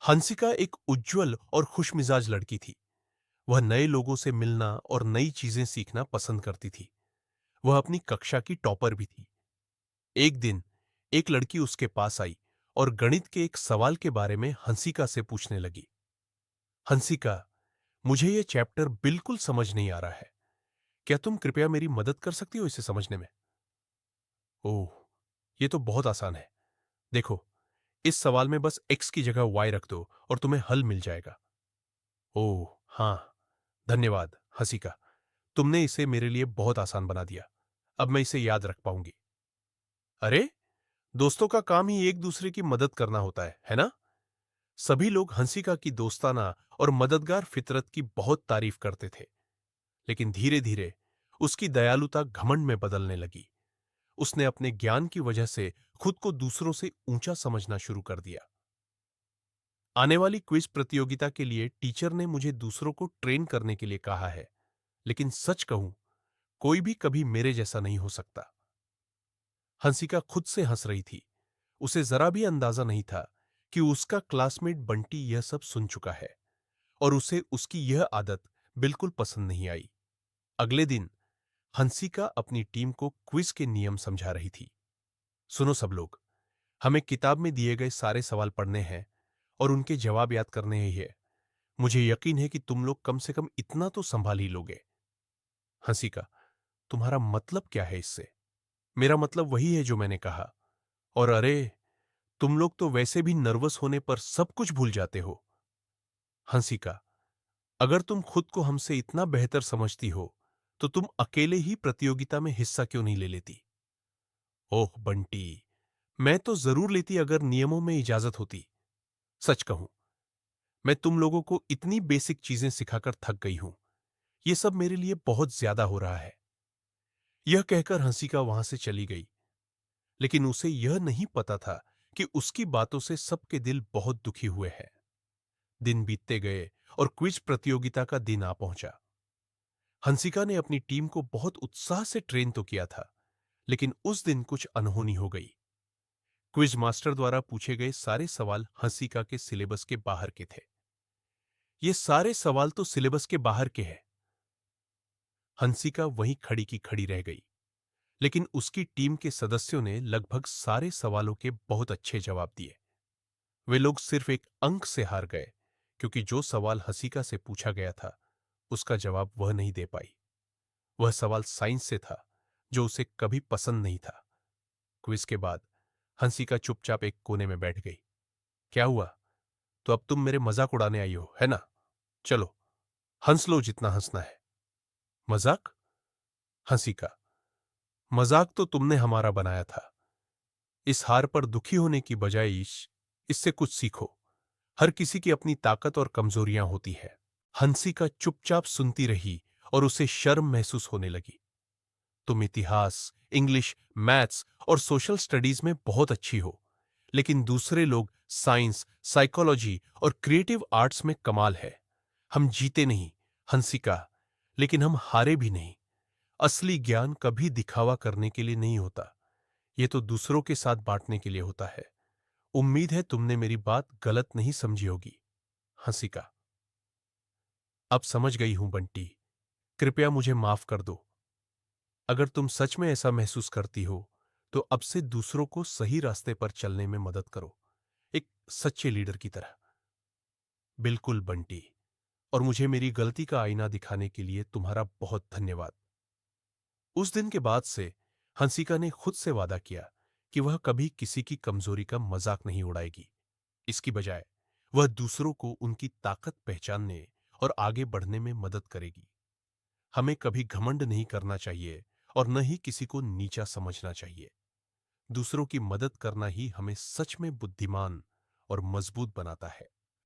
हंसिका एक उज्जवल और खुशमिजाज लड़की थी। वह नए लोगों से मिलना और नई चीजें सीखना पसंद करती थी। वह अपनी कक्षा की टॉपर भी थी। एक दिन एक लड़की उसके पास आई और गणित के एक सवाल के बारे में हंसिका से पूछने लगी। हंसिका, मुझे यह चैप्टर बिल्कुल समझ नहीं आ रहा है। क्या तुम कृपया मेरी मदद कर सकती हो इसे समझने में? ओह, यह तो बहुत आसान है। देखो, इस सवाल में बस एक्स की जगह वाई रख दो और तुम्हें हल मिल जाएगा। ओह, हाँ, धन्यवाद हंसिका। तुमने इसे मेरे लिए बहुत आसान बना दिया। अब मैं इसे याद रख पाऊंगी। अरे, दोस्तों का काम ही एक दूसरे की मदद करना होता है ना? सभी लोग हंसिका की दोस्ताना और मददगार फितरत की बहुत तारीफ करते थे। लेकिन धीरे धीरे उसकी दयालुता घमंड में बदलने लगी। उसने अपने ज्ञान की वजह से खुद को दूसरों से ऊंचा समझना शुरू कर दिया। आने वाली क्विज प्रतियोगिता के लिए टीचर ने मुझे दूसरों को ट्रेन करने के लिए कहा है। लेकिन सच कहूं, कोई भी कभी मेरे जैसा नहीं हो सकता। हंसिका खुद से हंस रही थी। उसे जरा भी अंदाजा नहीं था कि उसका क्लासमेट बंटी यह सब सुन चुका है और उसे उसकी यह आदत बिल्कुल पसंद नहीं आई। अगले दिन हंसिका अपनी टीम को क्विज के नियम समझा रही थी। सुनो सब लोग, हमें किताब में दिए गए सारे सवाल पढ़ने हैं और उनके जवाब याद करने ही है। मुझे यकीन है कि तुम लोग कम से कम इतना तो संभाल ही लोगे। हंसिका, तुम्हारा मतलब क्या है इससे? मेरा मतलब वही है जो मैंने कहा। और अरे, तुम लोग तो वैसे भी नर्वस होने पर सब कुछ भूल जाते हो। हंसिका, अगर तुम खुद को हमसे इतना बेहतर समझती हो तो तुम अकेले ही प्रतियोगिता में हिस्सा क्यों नहीं ले लेती? ओह बंटी, मैं तो जरूर लेती अगर नियमों में इजाजत होती। सच कहूं, मैं तुम लोगों को इतनी बेसिक चीजें सिखाकर थक गई हूं। यह सब मेरे लिए बहुत ज्यादा हो रहा है। यह कहकर हंसिका वहां से चली गई। लेकिन उसे यह नहीं पता था कि उसकी बातों से सबके दिल बहुत दुखी हुए हैं। दिन बीतते गए और क्विज प्रतियोगिता का दिन आ पहुंचा। हंसिका ने अपनी टीम को बहुत उत्साह से ट्रेन तो किया था, लेकिन उस दिन कुछ अनहोनी हो गई। क्विज मास्टर द्वारा पूछे गए सारे सवाल हंसिका के सिलेबस के बाहर के थे। ये सारे सवाल तो सिलेबस के बाहर के हैं। हंसिका वहीं खड़ी की खड़ी रह गई। लेकिन उसकी टीम के सदस्यों ने लगभग सारे सवालों के बहुत अच्छे जवाब दिए। वे लोग सिर्फ एक अंक से हार गए, क्योंकि जो सवाल हंसिका से पूछा गया था उसका जवाब वह नहीं दे पाई। वह सवाल साइंस से था, जो उसे कभी पसंद नहीं था। क्विज के बाद हंसिका चुपचाप एक कोने में बैठ गई। क्या हुआ? तो अब तुम मेरे मजाक उड़ाने आई हो, है ना? चलो, हंस लो जितना हंसना है। मजाक? हंसिका, मजाक तो तुमने हमारा बनाया था। इस हार पर दुखी होने की बजाय इससे कुछ सीखो। हर किसी की अपनी ताकत और कमजोरियां होती है। हंसिका चुपचाप सुनती रही और उसे शर्म महसूस होने लगी। तुम इतिहास, इंग्लिश, मैथ्स और सोशल स्टडीज में बहुत अच्छी हो, लेकिन दूसरे लोग साइंस, साइकोलॉजी और क्रिएटिव आर्ट्स में कमाल है। हम जीते नहीं, हंसिका, लेकिन हम हारे भी नहीं। असली ज्ञान कभी दिखावा करने के लिए नहीं होता। यह तो दूसरों के साथ बांटने के लिए होता है। उम्मीद है तुमने मेरी बात गलत नहीं समझी होगी। हंसिका, अब समझ गई हूं बंटी। कृपया मुझे माफ कर दो। अगर तुम सच में ऐसा महसूस करती हो तो अब से दूसरों को सही रास्ते पर चलने में मदद करो, एक सच्चे लीडर की तरह। बिल्कुल बंटी, और मुझे मेरी गलती का आईना दिखाने के लिए तुम्हारा बहुत धन्यवाद। उस दिन के बाद से हंसिका ने खुद से वादा किया कि वह कभी किसी की कमजोरी का मजाक नहीं उड़ाएगी। इसकी बजाय वह दूसरों को उनकी ताकत पहचानने और आगे बढ़ने में मदद करेगी। हमें कभी घमंड नहीं करना चाहिए और न ही किसी को नीचा समझना चाहिए। दूसरों की मदद करना ही हमें सच में बुद्धिमान और मजबूत बनाता है।